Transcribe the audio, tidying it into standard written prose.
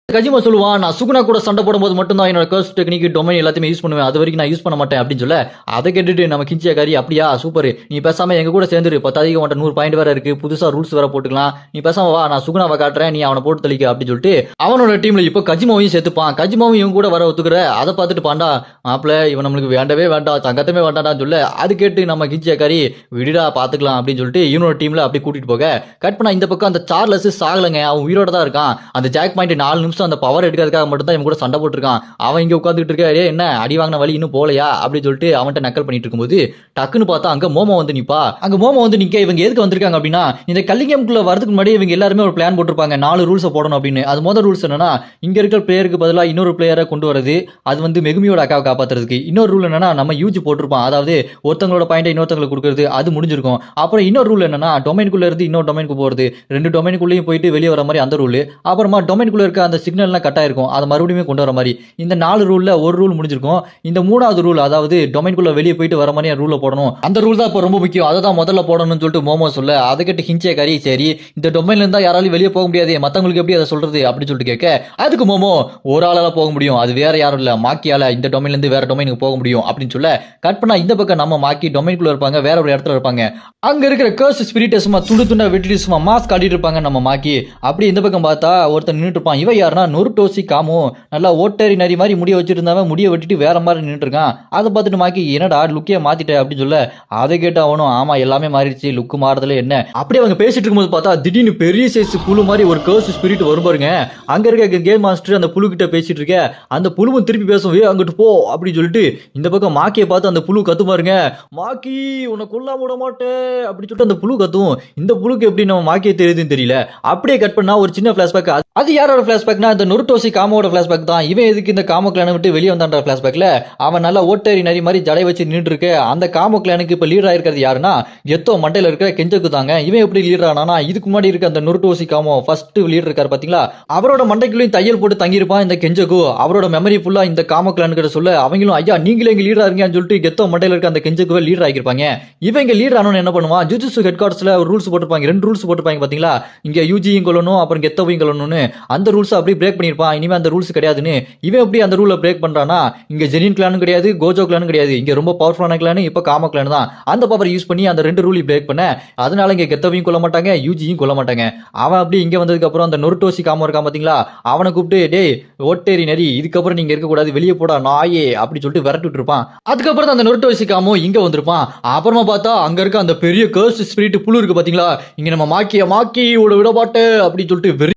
கஜிமா சொல்லுவான், நான் சுகுணா கூட சண்டை போடும்போது மட்டும் தான் என்னோட கர்ஸ் டெக்னிக் டொமைன் எல்லாத்தையுமே யூஸ் பண்ணுவேன். அது வரைக்கும் நான் யூஸ் பண்ண மாட்டேன் அப்படின்னு சொல்ல, அதை கேட்டுட்டு நம்ம கிஞ்சியாக்காரி அப்படியா சூப்பர். நீ பேசாம எங்க கூட சேர்ந்துரு. 10 உன்ட்ட 100 பாயிண்ட் வேற இருக்கு. புதுசா ரூல்ஸ் வேற போட்டுக்கலாம். நீ பேசாம வா நான் சுகுணாவை காட்டுறேன். நீ அவனை போட்டு தள்ளிக்க அப்படின்னு சொல்லிட்டு அவனோட டீம்ல இப்போ கஜிமாவையும் சேர்த்துப்பான். கஜிமாவும் இவங்க கூட வர ஒத்துக்கிற அதை பார்த்துட்டு பாண்டா மாப்பிள்ள இவன் நம்மளுக்கு வேண்டவே வேண்டாம் தங்கத்தமே வேண்டாம்டான்னு சொல்ல, அது கேட்டு நம்ம கிஞ்சியாக்காரி விடுடா பாத்துக்கலாம் அப்படின்னு சொல்லிட்டு இவனோட டீம்ல அப்படி கூட்டிட்டு போக கட் பண்ணா இந்த பக்கம் அந்த சார்லஸ் சாகலங்க. அவன் உயிரோட தான் இருக்கான். அந்த ஜாக் பாயிண்ட் 4 நிமிஷம் அந்த பவர் எடுக்கிறதுக்காக மட்டும் தான் இவன் கூட சண்டை போட்டுருக்கான். அவன் இங்க உட்காந்துட்டு இருக்காரு, என்ன அடி வாங்கின வழி இன்னும் போலையா அப்படின்னு சொல்லிட்டு அவன்கிட்ட நக்கல் பண்ணிட்டு இருக்கும்போது டக்குன்னு பார்த்தா அங்க மோமோ வந்து நிப்பா. அங்க மோமோ வந்து நிக்க இவங்க எதுக்கு வந்திருக்காங்க அப்படின்னா, இந்த கல்லிங்கம்குள்ள வரதுக்கு முன்னாடி இவங்க எல்லாருமே ஒரு பிளான் போட்டிருப்பாங்க 4 ரூல்ஸ் போடணும் அப்படின்னு. அது முதல் ரூல்ஸ் என்னன்னா, இங்க இருக்கிற பிளேயருக்கு பதிலாக இன்னொரு பிளேயரை கொண்டு வரது, அது வந்து மெகுமியோட அக்காவை காப்பாத்துறதுக்கு. இன்னொரு ரூல் என்னன்னா, நம்ம யூஜி போட்டிருப்பான், அதாவது ஒருத்தங்களோட பாயிண்டை இன்னொருத்தங்களுக்கு கொடுக்கறது, அது முடிஞ்சிருக்கும். அப்புறம் இன்னொரு ரூல் என்னன்னா, டொமைனுக்குள்ள இருந்து இன்னொரு டொமைனுக்கு போறது, 2 டொமைனுக்குள்ளேயும் போயிட்டு வெளியே வர மாதிரி அந்த ரூல். அப்புறமா டொமைனுக்குள்ள இருக்க அந்த சிக்னல்லாம் கட் ஆயிருக்கும், அதை மறுபடியும் கொண்டு வர மாதிரி. இந்த 4 ரூல்ல ஒரு ரூல் முடிஞ்சிருக்கும். இந்த 3வது ரூல், அதாவது டொமைனுக்குள்ள வெளியே போயிட்டு வர மாதிரி ரூல போடணும். அந்த ரூல் தான் இப்போ ரொம்ப முக்கியம், அதை தான் முதல்ல போடணும்னு சொல்லிட்டு மோமோ சொல்ல, அதை கேட்டு ஹிஞ்சியாக்காரி சரி இந்த டொமைன்ல இருந்தா யாராலையும் வெளியே போக முடியாது, மத்தவங்களுக்கு எப்படி அதை சொல்றது அப்படின்னு சொல்லிட்டு கேட்க, அதுக்கு மோமோ ஒரு ஆளால போக முடியும், அது வேற யாரும் இல்ல மாக்கியால இந்த டொமைன்ல இருந்து வேற டொமைனுக்கு போக முடியும் அப்படின்னு சொல்ல, கட் பண்ணா இந்த பக்கம் நம்ம மாக்கி டொமைனுக்குள்ள இருப்பாங்க, வேற ஒரு இடத்துல இருப்பாங்க. அங்க இருக்கிற கர்ஸ் ஸ்பிரிட் சும்மா துண்டு துண்டா வெட்டிட்டு சும்மா மாஸ்க் காட்டிட்டு இருப்பாங்க நம்ம மாக்கி. அப்படி இந்த பக்கம் பார்த்தா ஒருத்தன் நின்றுட்டு இருப்பான். இவன் யாருன்னா நொருட்டோசி காமோ, நல்லா ஓட்டேரி நரி மாதிரி முடிய வச்சிருந்தவன் முடிய வெட்டிட்டு வேற மாதிரி நின்றுட்டு இருக்கான். அதை பார்த்துட்டு மாக்கி என்னடா லுக்கே மாத்திட்ட அப்படின்னு சொல்ல, அதை கேட்டு அவனும் ஆமா எல்லாமே மாறிடுச்சு, லுக்கு மாறுதல என்ன. அப்படியே அவங்க பேசிட்டு இருக்கும்போது பார்த்தா திடீர்னு பெரிய சைஸ் புழு மாதிரி ஒரு கர்ஸ் ஸ்பிரிட் வரும் பாருங்க. அங்க இருக்க கேம் மாஸ்டர் அந்த புழு கிட்ட பேசிட்டு இருக்க, அந்த புழுவும் திருப்பி பேசும், அங்கிட்டு போ அப்படின்னு சொல்லிட்டு இந்த பக்கம் மாக்கியை பார்த்து அந்த புழு கத்து பாருங்க, மாக்கி உன்னை கொல்லாம விட மாட்டேன் அப்படின்னு சொல்லிட்டு அந்த புழு கத்தும். இந்த புழுக்கு எப்படி நம்ம மாக்கியை தெரியுதுன்னு தெரியல. அப்படியே கட் பண்ணா ஒரு சின்ன பிளாஷ்பேக். அது யாரோட பிளாஷ்பேக்னா இந்த நொருட்டோசி காமோட பிளாஷ்பேக் தான். இவன் எதுக்கு இந்த காமோ கிளானை விட்டு வெளியே வந்தான்ற பிளாஷ்பேக்ல அவன் நல்லா ஓட்டேரி நரி மாதிரி ஜடை வச்சு நின்று இருக்க. அந்த காமோ கிளானுக்கு இப்ப லீடர் ஆயிருக்கிறது யாருன்னா எத்தோ மண்டையில இருக்கிற கெஞ்சக்கு தாங்க. இவன் எப்படி லீடர் ஆனா, இதுக்கு முன்னாடி இருக்க அந்த நொருட்டோசி காமோ ஃபர்ஸ்ட் லீடர் இருக்காரு பாத்தீங்களா, அவரோட மண்டைக்குள்ளேயும் தையல் போட்டு தங்கியிருப்பான் இந்த கெஞ்சக்கு. அவரோட மெமரி ஃபுல்லா இந்த காமோ கிளான் கிட்ட சொல்ல, அவங்களும் ஐயா நீங்களே எங்க லீடரா இருக்கீங்கன்னு சொல்லிட்டு கெத்தோ மண்டையில இருக்க அந்த கெஞ்சக்குவே லீடர் ஆகிருப்பாங்க. இவங்க லீடர் ஆனவன் என்ன பண்ணுவான், ஜுஜுட்சு ஹெட் குவார்டர்ஸ்ல ஒரு ரூல்ஸ் போட்டுருப்பாங்க, 2 ரூல்ஸ் போட்டுருப்பாங்க பாத்தீங்களா, இங்க யூஜியும் கொல்லணும் அப்புறம் கெத்தவையும் கொல்லணும்னு. அந்த ரூல்ஸ் அப்படி பிரேக் பண்ணிருப்பான். இனிமே அந்த ரூல்ஸ் கிடையாதுன்னு. இவன் எப்படி அந்த ரூலை பிரேக் பண்றானா, இங்க ஜெனின் கிளானும் கிடையாது, கோஜோ கிளானும் கிடையாது, இங்க ரொம்ப பவர்ஃபுல்லான கிளான் இப்ப காமோ கிளான் தான். அந்த பவர் யூஸ் பண்ணி அந்த 2 ரூலையும் பிரேக் பண்ண, அதனால இங்க கெத்தவையும் கொல்ல மாட்டாங்க, யூஜியும் கொல்ல மாட்டாங்க. அவன் அப்படி இங்க வந்ததுக்கு அப்புறம் அந்த நொருட்டோசி காமோ இருக்கான் பாத்தீங்களா, அவனை கூப்பிட்டு டேய் ஓட்டேரி நரி இதுக்கப்புறம் நீங்க இருக்க கூடாது, வெளியே போடா நாயே அப்படி சொல்லிட்டு விரட்டு இருப்பான். அதுக்கப்புறம் அந்த நொருட்டோசி காமோ இங்க வந்திருப்பான். அப்புறமா பார்த்தா அங்க இருக்க அந்த பெரிய கர்ஸ் ஸ்பிரிட் புழு இருக்கு பாத்தீங்களா, இங்க நம்ம மாக்கியோட விட மாட்டே அப்படி சொல்லிட்டு